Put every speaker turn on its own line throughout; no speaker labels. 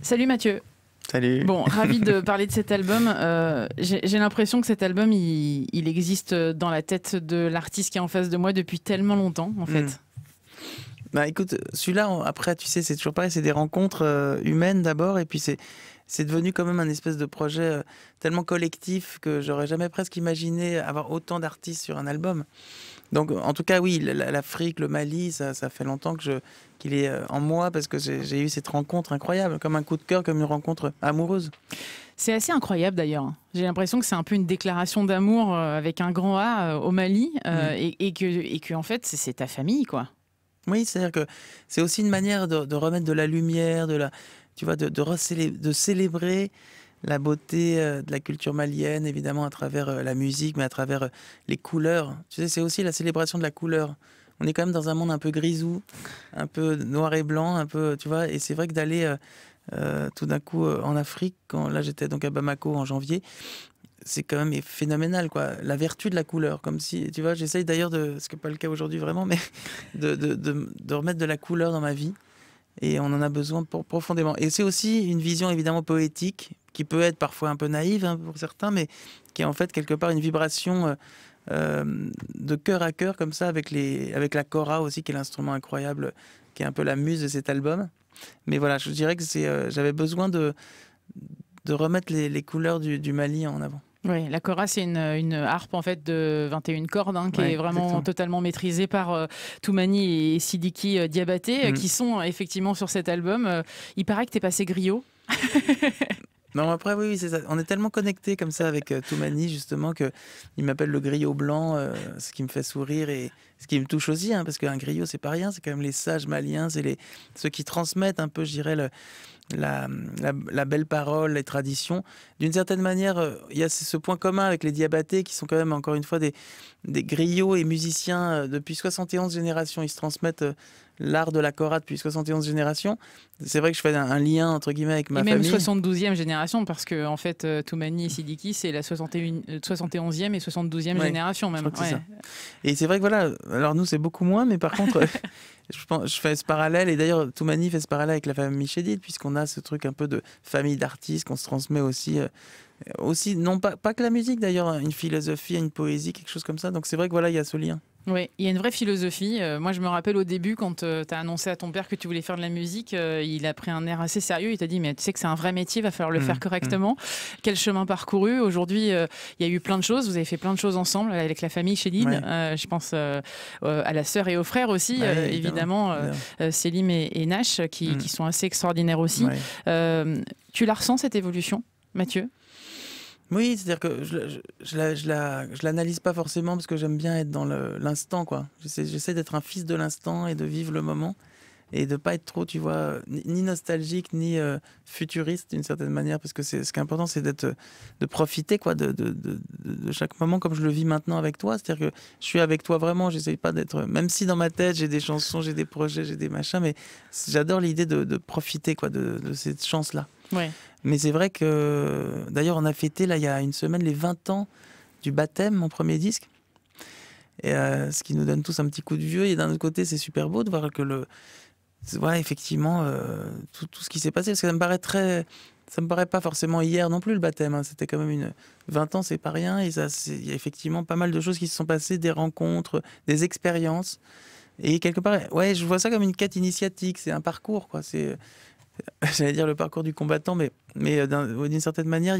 Salut Mathieu.
Salut.
Bon, ravi de parler de cet album. J'ai l'impression que cet album, il existe dans la tête de l'artiste qui est en face de moi depuis tellement longtemps, en fait.
Bah écoute, celui-là, après, tu sais, c'est toujours pareil, c'est des rencontres humaines d'abord, et puis c'est devenu quand même un espèce de projet tellement collectif que j'aurais jamais presque imaginé avoir autant d'artistes sur un album. Donc, en tout cas, oui, l'Afrique, le Mali, ça fait longtemps qu'il est en moi parce que j'ai eu cette rencontre incroyable, comme un coup de cœur, comme une rencontre amoureuse.
C'est assez incroyable d'ailleurs. J'ai l'impression que c'est un peu une déclaration d'amour avec un grand A au Mali et que en fait, c'est ta famille, quoi.
Oui, c'est-à-dire que c'est aussi une manière de remettre de la lumière, tu vois, de célébrer la beauté de la culture malienne, évidemment à travers la musique, mais à travers les couleurs. Tu sais, c'est aussi la célébration de la couleur. On est quand même dans un monde un peu grisou, un peu noir et blanc, un peu, tu vois, et c'est vrai que d'aller tout d'un coup en Afrique, là j'étais donc à Bamako en janvier, c'est quand même phénoménal, quoi. La vertu de la couleur, comme si, tu vois, j'essaye d'ailleurs ce qui n'est pas le cas aujourd'hui vraiment, mais de remettre de la couleur dans ma vie. Et on en a besoin profondément. Et c'est aussi une vision évidemment poétique, qui peut être parfois un peu naïve hein, pour certains, mais qui est en fait quelque part une vibration de cœur à cœur, comme ça, avec la kora aussi, qui est l'instrument incroyable, qui est un peu la muse de cet album. Mais voilà, je dirais que j'avais besoin de remettre les couleurs du Mali en avant.
Oui, la kora, c'est une harpe en fait de 21 cordes qui est vraiment
exactement.
totalement maîtrisée par Toumani et Sidiki Diabaté qui sont effectivement sur cet album. Il paraît que tu es passé griot.
Non, après, oui, c'est ça. On est tellement connectés comme ça avec Toumani, justement, qu'il m'appelle le griot blanc, ce qui me fait sourire et ce qui me touche aussi, hein, parce qu'un griot, c'est pas rien, c'est quand même les sages maliens, c'est ceux qui transmettent un peu, je dirais, la belle parole, les traditions. D'une certaine manière, il y a ce point commun avec les Diabatés, qui sont quand même, encore une fois, des griots et musiciens depuis 71 générations. Ils se transmettent l'art de la kora depuis 71 générations. C'est vrai que je fais un lien, entre guillemets, avec ma famille.
Et même 72e génération, parce que en fait, Toumani et Sidiki, c'est la 71e et 72e génération même.
C'est ça. Et c'est vrai que voilà, alors nous, c'est beaucoup moins, mais par contre, je fais ce parallèle, et d'ailleurs, Toumani fait ce parallèle avec la famille Chédid, puisqu'on a ce truc un peu de famille d'artistes qu'on se transmet aussi non pas que la musique d'ailleurs, une philosophie, une poésie, quelque chose comme ça. Donc c'est vrai que voilà, il y a ce lien.
Oui, il y a une vraie philosophie. Moi, je me rappelle au début, quand tu as annoncé à ton père que tu voulais faire de la musique, il a pris un air assez sérieux. Il t'a dit, mais tu sais que c'est un vrai métier, il va falloir le faire correctement. Quel chemin parcouru. Aujourd'hui, il y a eu plein de choses. Vous avez fait plein de choses ensemble avec la famille Chédid. Je pense à la sœur et aux frères aussi, évidemment. Selim et Nash, qui sont assez extraordinaires aussi. Tu la ressens, cette évolution, Mathieu ?
Oui, c'est-à-dire que je l'analyse pas forcément parce que j'aime bien être dans l'instant, quoi. J'essaie d'être un fils de l'instant et de vivre le moment et de pas être trop, tu vois, ni nostalgique ni futuriste d'une certaine manière, parce que ce qui est important, c'est de profiter, quoi, de chaque moment comme je le vis maintenant avec toi. C'est-à-dire que je suis avec toi vraiment. J'essaie pas d'être, même si dans ma tête j'ai des chansons, j'ai des projets, j'ai des machins, mais j'adore l'idée de profiter, quoi, de cette chance-là.
Ouais.
Mais c'est vrai que, d'ailleurs, on a fêté, là, il y a une semaine, les 20 ans du baptême, mon premier disque. Et ce qui nous donne tous un petit coup de vieux. Et d'un autre côté, c'est super beau de voir que effectivement, tout ce qui s'est passé. Parce que ça me paraît pas forcément hier non plus, le baptême. Hein. C'était quand même 20 ans, c'est pas rien. Et il y a effectivement pas mal de choses qui se sont passées, des rencontres, des expériences. Et quelque part, ouais, je vois ça comme une quête initiatique. C'est un parcours, quoi. J'allais dire le parcours du combattant, mais d'une certaine manière,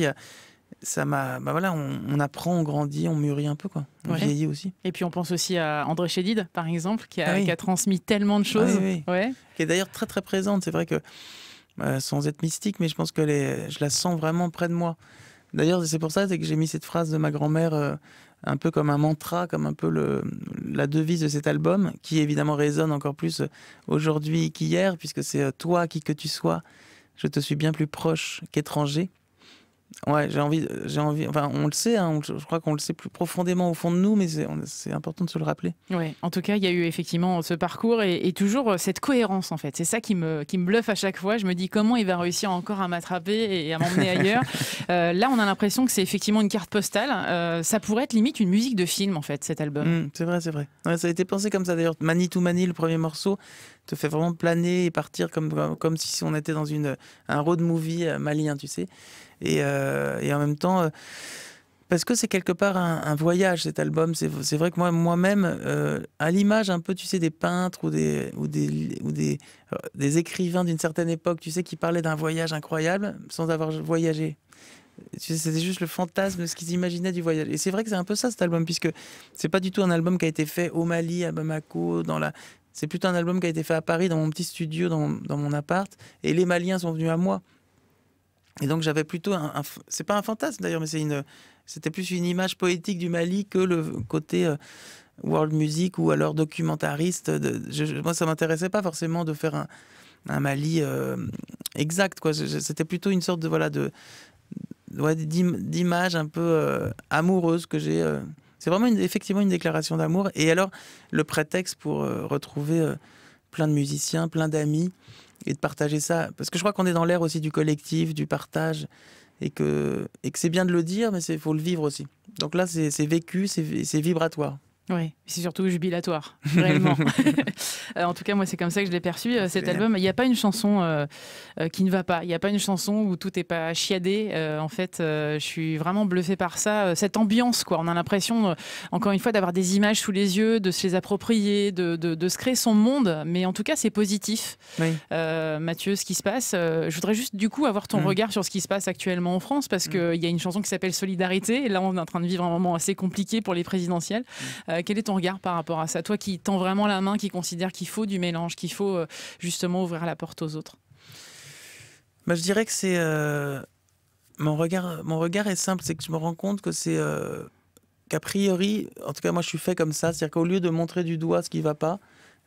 on apprend, on grandit, on mûrit un peu, quoi. On vieillit aussi.
Et puis on pense aussi à André Chédid, par exemple, qui a transmis tellement de choses.
Qui est d'ailleurs très très présente. C'est vrai que, sans être mystique, mais je pense que je la sens vraiment près de moi. D'ailleurs, c'est pour ça que j'ai mis cette phrase de ma grand-mère un peu comme un mantra, comme un peu la devise de cet album, qui évidemment résonne encore plus aujourd'hui qu'hier, puisque c'est toi, qui que tu sois, je te suis bien plus proche qu'étranger. Ouais, j'ai envie, enfin, on le sait, hein, je crois qu'on le sait plus profondément au fond de nous, mais c'est important de se le rappeler.
Ouais, en tout cas, il y a eu effectivement ce parcours et toujours cette cohérence, en fait. C'est ça qui me bluffe à chaque fois. Je me dis comment il va réussir encore à m'attraper et à m'emmener ailleurs. Là, on a l'impression que c'est effectivement une carte postale. Ça pourrait être limite une musique de film, en fait, cet album.
C'est vrai. Ouais, ça a été pensé comme ça, d'ailleurs. Mani to Mani, le premier morceau, te fait vraiment planer et partir comme si on était dans un road movie malien, tu sais. Et en même temps, parce que c'est quelque part un voyage, cet album. C'est vrai que moi-même, à l'image un peu, tu sais, des peintres ou des écrivains d'une certaine époque, tu sais, qui parlaient d'un voyage incroyable sans avoir voyagé. Tu sais, c'était juste le fantasme de ce qu'ils imaginaient du voyage. Et c'est vrai que c'est un peu ça, cet album, puisque c'est pas du tout un album qui a été fait au Mali, à Bamako, c'est plutôt un album qui a été fait à Paris, dans mon petit studio, dans mon appart. Et les Maliens sont venus à moi. Et donc j'avais plutôt c'est pas un fantasme d'ailleurs, mais c'était plus une image poétique du Mali que le côté world music ou alors documentariste. Moi, ça m'intéressait pas forcément de faire un Mali exact, quoi. C'était plutôt une sorte d'image un peu amoureuse que j'ai. C'est vraiment effectivement une déclaration d'amour. Et alors, le prétexte pour retrouver plein de musiciens, plein d'amis, et de partager ça. Parce que je crois qu'on est dans l'ère aussi du collectif, du partage, et que c'est bien de le dire, mais il faut le vivre aussi. Donc là, c'est vécu, c'est vibratoire.
Oui, c'est surtout jubilatoire, réellement. En tout cas, moi, c'est comme ça que je l'ai perçu, cet album. Il n'y a pas une chanson qui ne va pas. Il n'y a pas une chanson où tout n'est pas chiadé. En fait, je suis vraiment bluffée par ça. Cette ambiance, quoi. On a l'impression, encore une fois, d'avoir des images sous les yeux, de se les approprier, de se créer son monde. Mais en tout cas, c'est positif. Oui. Mathieu, ce qui se passe. Je voudrais juste, du coup, avoir ton regard sur ce qui se passe actuellement en France, parce qu'il y a une chanson qui s'appelle Solidarité. Et là, on est en train de vivre un moment assez compliqué pour les présidentielles. Quel est ton regard par rapport à ça? Toi qui tends vraiment la main, qui considère qu'il faut du mélange, qu'il faut justement ouvrir la porte aux autres.
Je dirais que c'est... mon regard est simple, c'est que je me rends compte que c'est... qu'a priori, en tout cas moi je suis fait comme ça, c'est-à-dire qu'au lieu de montrer du doigt ce qui ne va pas,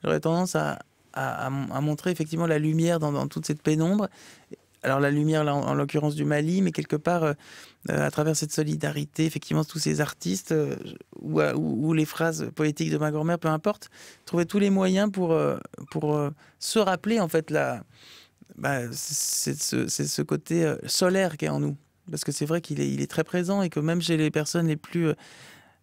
j'aurais tendance à montrer effectivement la lumière dans toute cette pénombre. Alors la lumière, là, en l'occurrence du Mali, mais quelque part, à travers cette solidarité, effectivement, tous ces artistes, ou les phrases poétiques de ma grand-mère, peu importe, trouver tous les moyens pour se rappeler, en fait, c'est ce côté solaire qui est en nous. Parce que c'est vrai qu'il est très présent et que même chez les personnes les plus...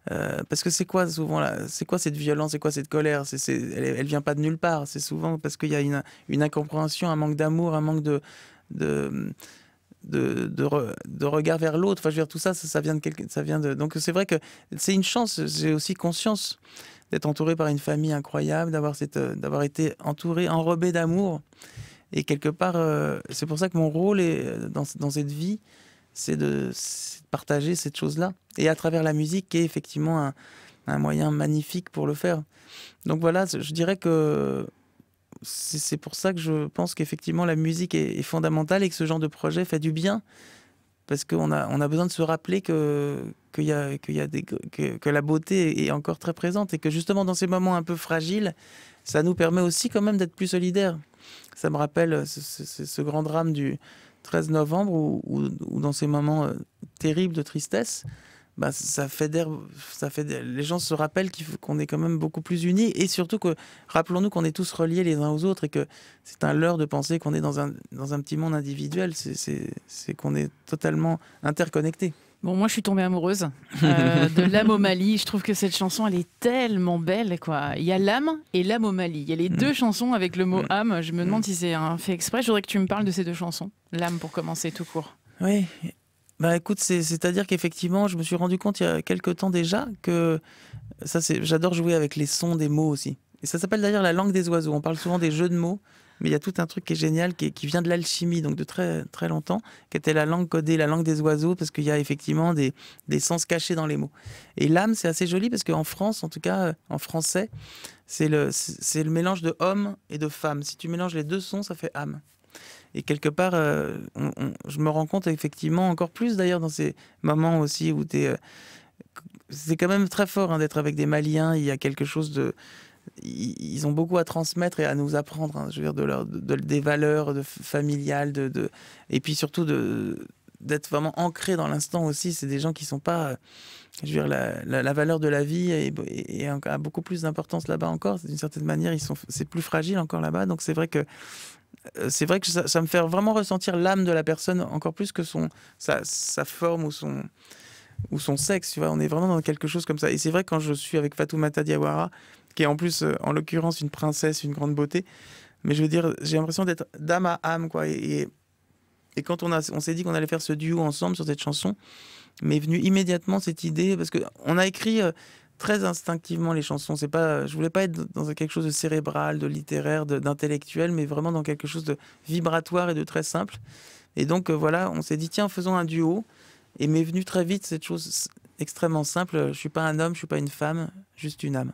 parce que c'est quoi souvent là, c'est quoi cette violence, c'est quoi cette colère, elle vient pas de nulle part. C'est souvent parce qu'il y a une incompréhension, un manque d'amour, un manque de regard vers l'autre. Enfin, je veux dire, tout ça, ça vient de donc c'est vrai que c'est une chance. J'ai aussi conscience d'être entouré par une famille incroyable, d'avoir été entouré, enrobé d'amour. Et quelque part, c'est pour ça que mon rôle dans cette vie, c'est de partager cette chose-là. Et à travers la musique, qui est effectivement un moyen magnifique pour le faire. Donc voilà, je dirais que c'est pour ça que je pense qu'effectivement la musique est fondamentale et que ce genre de projet fait du bien. Parce qu'on a besoin de se rappeler que la beauté est encore très présente et que justement dans ces moments un peu fragiles, ça nous permet aussi quand même d'être plus solidaires. Ça me rappelle ce grand drame du 13 novembre où dans ces moments terribles de tristesse, les gens se rappellent qu'on est quand même beaucoup plus unis et surtout que rappelons-nous qu'on est tous reliés les uns aux autres et que c'est un leurre de penser qu'on est dans un petit monde individuel, c'est qu'on est totalement interconnectés.
Bon, moi, je suis tombée amoureuse de L'âme au Mali. Je trouve que cette chanson, elle est tellement belle, quoi. Il y a l'âme et l'âme au Mali. Il y a les deux chansons avec le mot âme. Je me demande si c'est un fait exprès. Je voudrais que tu me parles de ces deux chansons. L'âme, pour commencer, tout court.
Oui. Écoute, c'est-à-dire qu'effectivement, je me suis rendu compte il y a quelques temps déjà que j'adore jouer avec les sons des mots aussi. Et ça s'appelle d'ailleurs la langue des oiseaux. On parle souvent des jeux de mots, mais il y a tout un truc qui est génial, qui vient de l'alchimie, donc de très, très longtemps, qui était la langue codée, la langue des oiseaux, parce qu'il y a effectivement des sens cachés dans les mots. Et l'âme, c'est assez joli, parce qu'en France, en tout cas, en français, c'est le mélange de homme et de femme. Si tu mélanges les deux sons, ça fait âme. Et quelque part, je me rends compte effectivement encore plus d'ailleurs dans ces moments aussi où c'est quand même très fort d'être avec des Maliens. Il y a quelque chose ils ont beaucoup à transmettre et à nous apprendre. Je veux dire des valeurs familiales, et puis surtout d'être vraiment ancrés dans l'instant aussi. C'est des gens qui sont pas. Je veux dire la valeur de la vie a beaucoup plus d'importance là-bas encore. D'une certaine manière, c'est plus fragile encore là-bas. Donc c'est vrai que ça me fait vraiment ressentir l'âme de la personne encore plus que sa forme ou son sexe. Tu vois, on est vraiment dans quelque chose comme ça. Et c'est vrai que quand je suis avec Fatoumata Diawara, qui est en plus, en l'occurrence, une princesse, une grande beauté. Mais je veux dire, j'ai l'impression d'être d'âme à âme, quoi. Et quand on s'est dit qu'on allait faire ce duo ensemble sur cette chanson, m'est venue immédiatement cette idée, parce qu'on a écrit très instinctivement les chansons. C'est pas, je voulais pas être dans quelque chose de cérébral, de littéraire, d'intellectuel, mais vraiment dans quelque chose de vibratoire et de très simple. Et donc voilà, on s'est dit, tiens, faisons un duo. Et m'est venue très vite cette chose extrêmement simple. Je suis pas un homme, je suis pas une femme, juste une âme.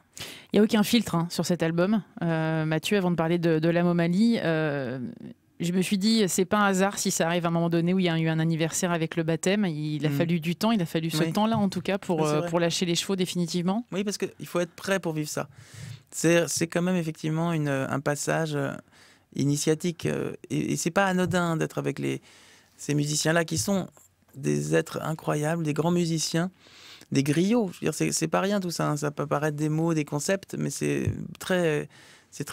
Il n'y a aucun filtre hein, sur cet album. Mathieu, avant de parler de L'âme au Mali, je me suis dit, c'est pas un hasard si ça arrive à un moment donné où il y a eu un anniversaire avec le baptême. Il a fallu du temps, il a fallu ce temps-là en tout cas pour lâcher les chevaux définitivement.
Oui, parce qu'il faut être prêt pour vivre ça. C'est quand même effectivement un passage initiatique. Et c'est pas anodin d'être avec ces musiciens-là qui sont des êtres incroyables, des grands musiciens, des griots. Je veux dire, c'est pas rien tout ça. Hein. Ça peut paraître des mots, des concepts, mais c'est très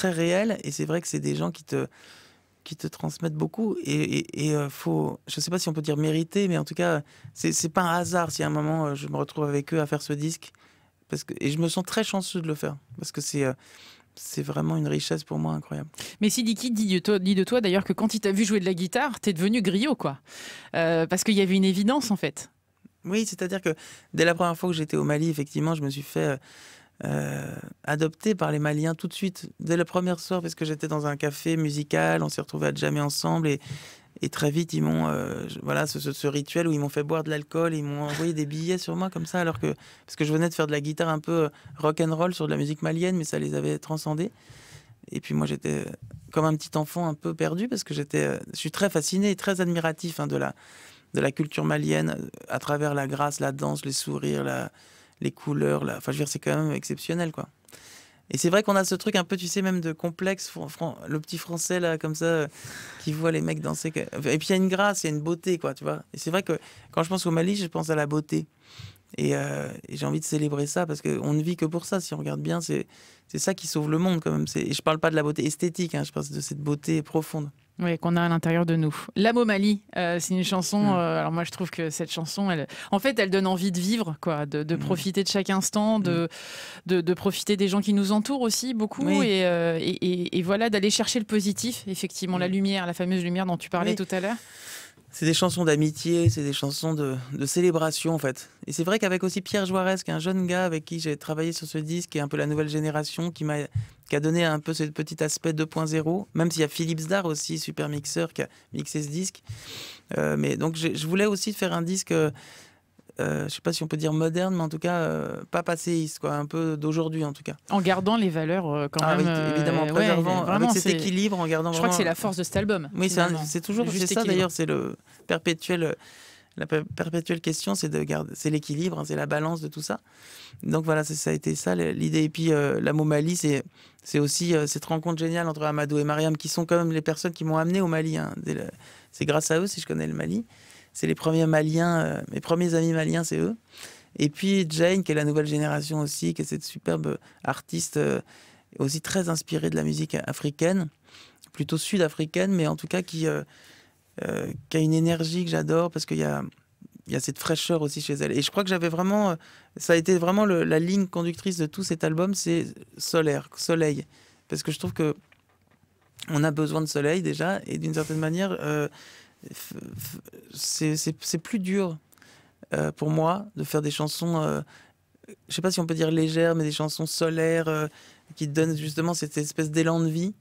réel. Et c'est vrai que c'est des gens qui te transmettent beaucoup. Et faut, je sais pas si on peut dire mériter, mais en tout cas, c'est pas un hasard si à un moment je me retrouve avec eux à faire ce disque. Et je me sens très chanceux de le faire. Parce que c'est vraiment une richesse pour moi incroyable.
Mais Sidiki dit de toi d'ailleurs que quand il t'a vu jouer de la guitare, t'es devenu griot, quoi. Parce qu'il y avait une évidence, en fait.
Oui, c'est-à-dire que dès la première fois que j'étais au Mali, effectivement, je me suis fait adopter par les Maliens tout de suite, dès le premier soir, parce que j'étais dans un café musical, on s'est retrouvés à jammer ensemble et très vite, ils m'ont, voilà, ce rituel où ils m'ont fait boire de l'alcool, ils m'ont envoyé des billets sur moi comme ça, parce que je venais de faire de la guitare un peu rock and roll sur de la musique malienne, mais ça les avait transcendés. Et puis moi, j'étais comme un petit enfant un peu perdu, parce que je suis très fasciné et très admiratif hein, de la culture malienne, à travers la grâce, la danse, les sourires, les couleurs. Enfin, je veux dire, c'est quand même exceptionnel, quoi. Et c'est vrai qu'on a ce truc un peu, tu sais, même de complexe, le petit français, là, comme ça, qui voit les mecs danser. Et puis il y a une grâce, il y a une beauté, quoi, tu vois. Et c'est vrai que quand je pense au Mali, je pense à la beauté. Et j'ai envie de célébrer ça, parce qu'on ne vit que pour ça. Si on regarde bien, c'est ça qui sauve le monde, quand même. Et je parle pas de la beauté esthétique, hein, je parle de cette beauté profonde.
Oui, qu'on a à l'intérieur de nous. L'âme au Mali, c'est une chanson. Alors moi, je trouve que cette chanson, elle donne envie de vivre, quoi, de profiter de chaque instant, de profiter des gens qui nous entourent aussi beaucoup, oui. et voilà, d'aller chercher le positif, effectivement, la lumière, la fameuse lumière dont tu parlais tout à l'heure.
C'est des chansons d'amitié, c'est des chansons de célébration, en fait. Et c'est vrai qu'avec aussi Pierre Joarès, qui est un jeune gars avec qui j'ai travaillé sur ce disque, qui est un peu la nouvelle génération, qui a donné un peu ce petit aspect 2.0, même s'il y a Philippe Zdar aussi, super mixeur, qui a mixé ce disque. Mais donc je voulais aussi faire un disque, je sais pas si on peut dire moderne, mais en tout cas pas passéiste, quoi, un peu d'aujourd'hui en tout cas.
En gardant les valeurs quand même.
Oui, évidemment, en préservant, avec cet équilibre, en gardant.
Je crois que c'est la force de cet album.
Oui, c'est toujours ça d'ailleurs, c'est la perpétuelle question, c'est l'équilibre, hein, c'est la balance de tout ça. Donc voilà, ça a été ça l'idée. Et puis L'âme au Mali, c'est aussi cette rencontre géniale entre Amadou et Mariam, qui sont quand même les personnes qui m'ont amené au Mali. Hein. C'est grâce à eux si je connais le Mali. C'est les premiers Maliens, mes premiers amis maliens, c'est eux. Et puis Jane, qui est la nouvelle génération aussi, qui est cette superbe artiste, aussi très inspirée de la musique africaine, plutôt sud-africaine, mais en tout cas qui a une énergie que j'adore, parce qu'il y a cette fraîcheur aussi chez elle. Et je crois que j'avais vraiment... ça a été vraiment la ligne conductrice de tout cet album, c'est soleil. Parce que je trouve que on a besoin de soleil déjà, et d'une certaine manière... c'est plus dur pour moi de faire des chansons, je sais pas si on peut dire légères, mais des chansons solaires qui donnent justement cette espèce d'élan de vie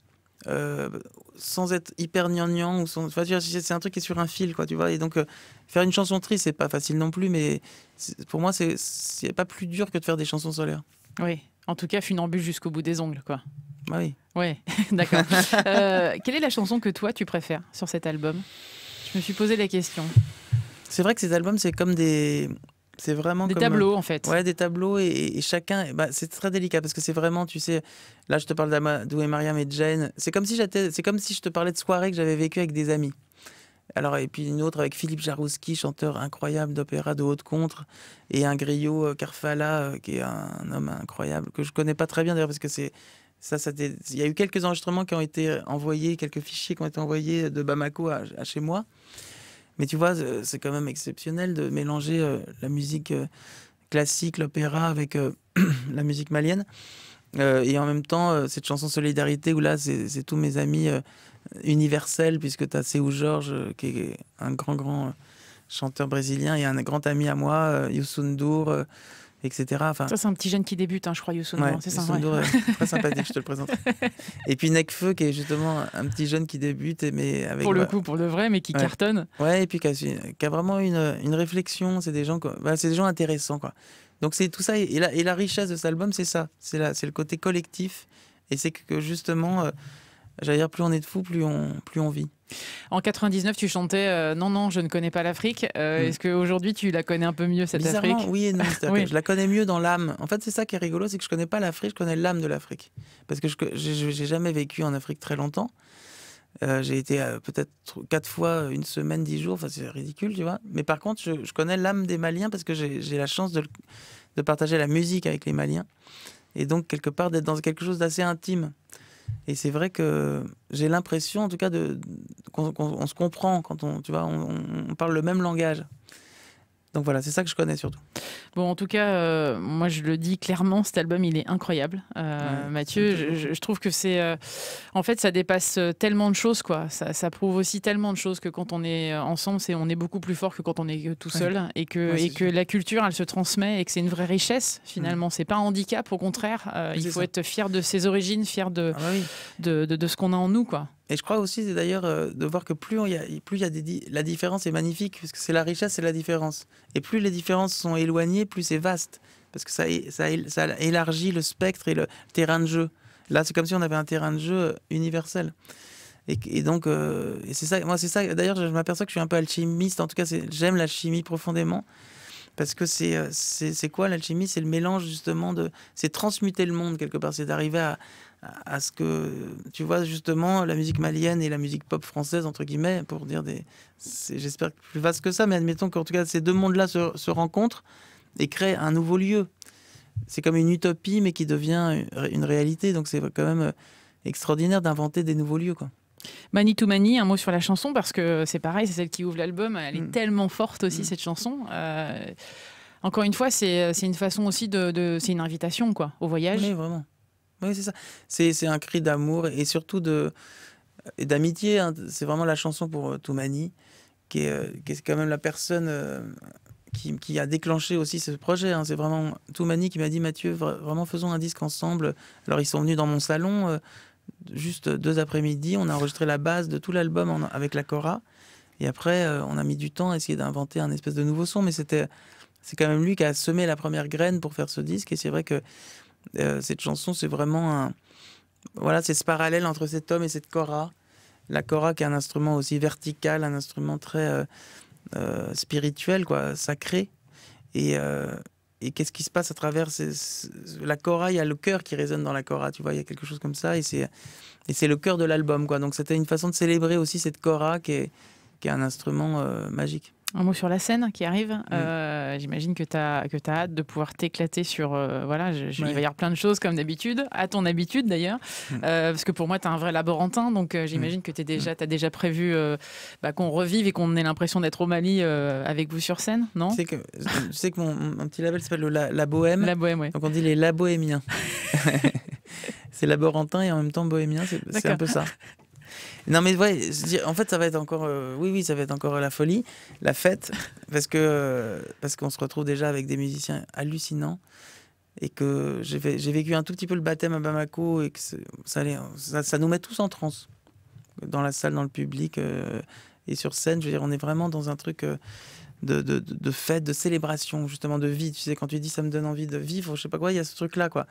sans être hyper gnangnan ou enfin, c'est un truc qui est sur un fil, quoi, tu vois. Et donc faire une chanson triste, c'est pas facile non plus, mais pour moi c'est pas plus dur que de faire des chansons solaires.
Oui, en tout cas funambule jusqu'au bout des ongles, quoi.
Ah oui.
Ouais, d'accord. Quelle est la chanson que toi tu préfères sur cet album ? Je me suis posé la question.
C'est vrai que ces albums, c'est comme c'est vraiment
des
comme,
tableaux, en fait.
Ouais, des tableaux, et chacun... c'est très délicat, parce que c'est vraiment, tu sais... Là, je te parle d'Amadou et Mariam et de Jane. C'est comme si je te parlais de soirées que j'avais vécues avec des amis. Alors, et puis une autre avec Philippe Jarouski, chanteur incroyable d'opéra de haute contre, et un griot, Karfala, qui est un homme incroyable, que je connais pas très bien d'ailleurs, parce que il y a eu quelques enregistrements qui ont été envoyés, quelques fichiers qui ont été envoyés de Bamako à chez moi. Mais tu vois, c'est quand même exceptionnel de mélanger la musique classique, l'opéra, avec la musique malienne. Et en même temps, cette chanson Solidarité, où là, c'est tous mes amis universels, puisque tu as Seu Jorge, qui est un grand chanteur brésilien, et un grand ami à moi, Youssou N'Dour, etc. Enfin,
ça, c'est un petit jeune qui débute, hein, je crois, Youssou N'Dour.
c'est ça. Youssou N'Dour, très sympathique, je te le présente. Et puis Nekfeu, qui est justement un petit jeune qui débute, mais avec...
Pour le coup, pour de vrai, mais qui cartonne.
Ouais, et puis qui a vraiment une réflexion. C'est des gens, c'est des gens intéressants, quoi. Donc c'est tout ça, et la richesse de cet album, c'est ça. C'est le côté collectif, et c'est que justement, j'allais dire, plus on est de fous, plus on vit.
En 99, tu chantais Non, non, je ne connais pas l'Afrique. Est-ce qu'aujourd'hui, tu la connais un peu mieux, cette
Bizarrement,
Afrique?
oui et non.
Oui.
Je la connais mieux dans l'âme. En fait, c'est ça qui est rigolo, c'est que je connais pas l'Afrique, je connais l'âme de l'Afrique. Parce que j'ai jamais vécu en Afrique très longtemps. J'ai été peut-être 4 fois, une semaine, 10 jours. Enfin, c'est ridicule, tu vois. Mais par contre, je connais l'âme des Maliens, parce que j'ai la chance de partager la musique avec les Maliens. Et donc, quelque part, d'être dans quelque chose d'assez intime. Et c'est vrai que j'ai l'impression, en tout cas, qu'on se comprend quand on parle le même langage. Donc voilà, c'est ça que je connais surtout.
Bon, en tout cas, moi je le dis clairement, cet album il est incroyable. Mathieu, je trouve que c'est, en fait, ça dépasse tellement de choses, quoi. Ça prouve aussi tellement de choses que quand on est ensemble, on est beaucoup plus fort que quand on est tout seul, et que la culture, elle se transmet, et que c'est une vraie richesse finalement. C'est pas un handicap, au contraire. Il faut être fier de ses origines, fier de ce qu'on a en nous, quoi.
Et je crois aussi, c'est d'ailleurs, de voir que plus il y a la différence est magnifique, parce que c'est la richesse, c'est la différence. Et plus les différences sont éloignées, plus c'est vaste, parce que ça élargit le spectre et le terrain de jeu. Là, c'est comme si on avait un terrain de jeu universel. Et donc, et c'est ça. Moi, c'est ça. D'ailleurs, je m'aperçois que je suis un peu alchimiste. En tout cas, j'aime l'alchimie profondément, parce que c'est quoi l'alchimie? C'est le mélange, justement, c'est transmuter le monde quelque part. C'est d'arriver à ce que, tu vois, justement, la musique malienne et la musique pop française, entre guillemets, pour dire j'espère plus vaste que ça, mais admettons qu'en tout cas, ces deux mondes-là se rencontrent et créent un nouveau lieu. C'est comme une utopie, mais qui devient une réalité. Donc c'est quand même extraordinaire d'inventer des nouveaux lieux, quoi.
Mani to Mani, un mot sur la chanson, parce que c'est pareil, c'est celle qui ouvre l'album. Elle est tellement forte aussi, cette chanson. Encore une fois, c'est une façon aussi c'est une invitation, quoi, au voyage.
Oui, vraiment. Oui, c'est ça. C'est un cri d'amour et surtout et d'amitié. Hein. C'est vraiment la chanson pour Toumani, qui est quand même la personne qui a déclenché aussi ce projet. Hein. C'est vraiment Toumani qui m'a dit: Mathieu, vraiment faisons un disque ensemble. Alors ils sont venus dans mon salon, juste 2 après-midi. On a enregistré la base de tout l'album avec la kora. Et après, on a mis du temps à essayer d'inventer un espèce de nouveau son. Mais c'est quand même lui qui a semé la première graine pour faire ce disque. Et c'est vrai que cette chanson, c'est vraiment c'est ce parallèle entre cet homme et cette kora. La kora, qui est un instrument aussi vertical, un instrument très spirituel, quoi, sacré. Et qu'est-ce qui se passe à travers la kora? Il y a le cœur qui résonne dans la kora, tu vois, il y a quelque chose comme ça. Et c'est le cœur de l'album, quoi. Donc c'était une façon de célébrer aussi cette kora qui est un instrument magique.
Un mot sur la scène qui arrive. J'imagine que tu as hâte de pouvoir t'éclater sur... il va y avoir plein de choses comme d'habitude, à ton habitude d'ailleurs. Parce que pour moi, tu es un vrai laborantin. Donc j'imagine que tu as déjà prévu qu'on revive et qu'on ait l'impression d'être au Mali avec vous sur scène, non?
Tu sais que mon petit label s'appelle la Bohème.
La Bohème, oui.
Donc on dit les Labohémiens. C'est laborantin et en même temps bohémien, c'est un peu ça. Non mais ouais, en fait ça va être encore ça va être encore la folie, la fête, parce qu'on se retrouve déjà avec des musiciens hallucinants, et que j'ai vécu un tout petit peu le baptême à Bamako, et que ça nous met tous en transe dans la salle, dans le public et sur scène. Je veux dire, on est vraiment dans un truc de fête, de célébration, justement, de vie. Tu sais, quand tu dis ça me donne envie de vivre, je sais pas quoi, il y a ce truc là, quoi.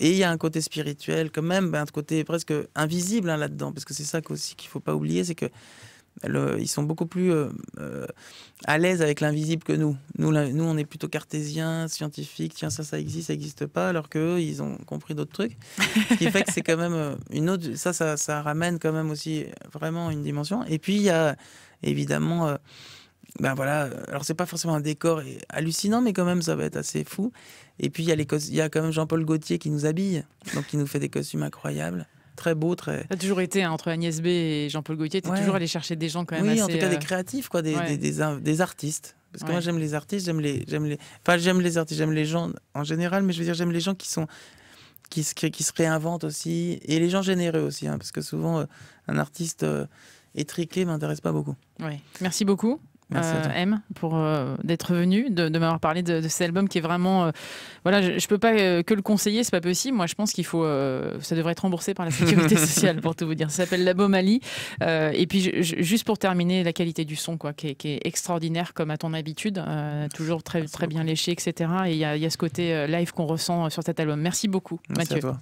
Et il y a un côté spirituel quand même, un côté presque invisible là-dedans, parce que c'est ça aussi qu'il faut pas oublier, c'est que ils sont beaucoup plus à l'aise avec l'invisible que nous. Nous, on est plutôt cartésiens, scientifiques, tiens, ça existe, ça n'existe pas, alors qu'eux, ils ont compris d'autres trucs. Ce qui fait que c'est quand même une autre... Ça ramène quand même aussi vraiment une dimension. Et puis, il y a évidemment... alors c'est pas forcément un décor hallucinant, mais quand même ça va être assez fou. Et puis il y a quand même Jean-Paul Gaultier qui nous habille, donc qui nous fait des costumes incroyables, très beaux, très...
T'as toujours été entre Agnès B et Jean-Paul Gaultier, t'es toujours allé chercher des gens quand même assez...
Oui, en tout cas des créatifs, quoi, des artistes. Parce que moi j'aime les artistes, j'aime les artistes, j'aime les gens en général, mais je veux dire j'aime les gens qui qui se réinvente aussi, et les gens généreux aussi, hein, parce que souvent un artiste étriqué m'intéresse pas beaucoup.
Ouais. Merci beaucoup.
Merci à toi.
M, pour d'être venu, de m'avoir parlé de cet album qui est vraiment... voilà, je peux pas que le conseiller, c'est pas possible. Moi, je pense qu'il faut... ça devrait être remboursé par la sécurité sociale, pour tout vous dire. Ça s'appelle La Bomali. Et puis, juste pour terminer, la qualité du son, quoi, qui est extraordinaire, comme à ton habitude. Toujours très bien léché, etc. Et il y a ce côté live qu'on ressent sur cet album. Merci beaucoup,
Merci
Mathieu.
à toi.